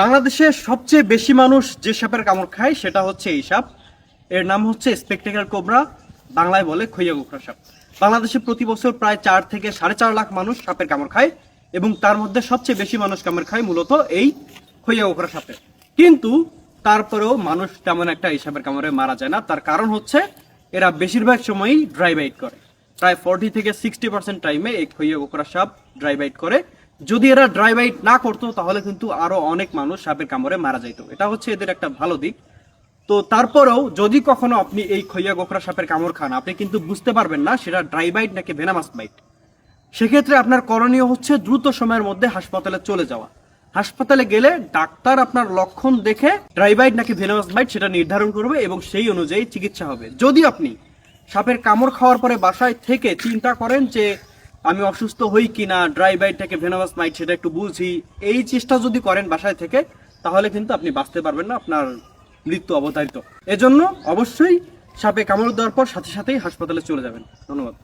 বাংলাদেশে সবচেয়ে বেশি মানুষ যে সাপের কামড় খায় সেটা হচ্ছে এই সাপ। এর নাম হচ্ছে স্পেকটেকাল কোবরা, বাংলায় বলে খইয়া গোখরা সাপ। বাংলাদেশে প্রতি বছর প্রায় 4 থেকে 4.5 লাখ মানুষ সাপের কামড় খায় এবং তার মধ্যে সবচেয়ে বেশি মানুষ কামড় খায় মূলত এই খইয়া গোখরা সাপের। কিন্তু তারপরেও মানুষ তেমন একটা এই সাপের কামড়ে মারা যায় না। তার কারণ হচ্ছে এরা বেশিরভাগ সময়ই ড্রাই বাইট করে। প্রায় 40 থেকে 60% টাইমে এই খইয়া গোখরা সাপ ড্রাই বাইট করে। যদি এরা ড্রাই বাইট না করতো তাহলে কিন্তু আরো অনেক মানুষ সাপের কামড়ে মারা যাইতো। এটা হচ্ছে এদের একটা ভালো দিক। তো তারপরেও যদি কখনো আপনি এই খইয়া গোখরা সাপের কামড় খান, আপনি কিন্তু বুঝতে পারবেন না সেটা ড্রাই বাইট নাকি ভেনামাস বাইট। সেক্ষেত্রে আপনার করণীয় হচ্ছে দ্রুত সময়ের মধ্যে হাসপাতালে চলে যাওয়া। হাসপাতালে গেলে ডাক্তার আপনার লক্ষণ দেখে ড্রাই বাইট নাকি ভেনামাস বাইট সেটা নির্ধারণ করবে এবং সেই অনুযায়ী চিকিৎসা হবে। যদি আপনি সাপের কামড় খাওয়ার পরে বাসায় থেকে চিন্তা করেন যে আমি অসুস্থ হই কিনা, ড্রাই বাইট থেকে ভেনামাস বাইট সেটা একটু বুঝি, এই চেষ্টা যদি করেন বাসায় থেকে, তাহলে কিন্তু আপনি বাঁচতে পারবেন না, আপনার মৃত্যু অবধারিত। এজন্য অবশ্যই সাপে কামড় দেওয়ার পর সাথে সাথেই হাসপাতালে চলে যাবেন। ধন্যবাদ।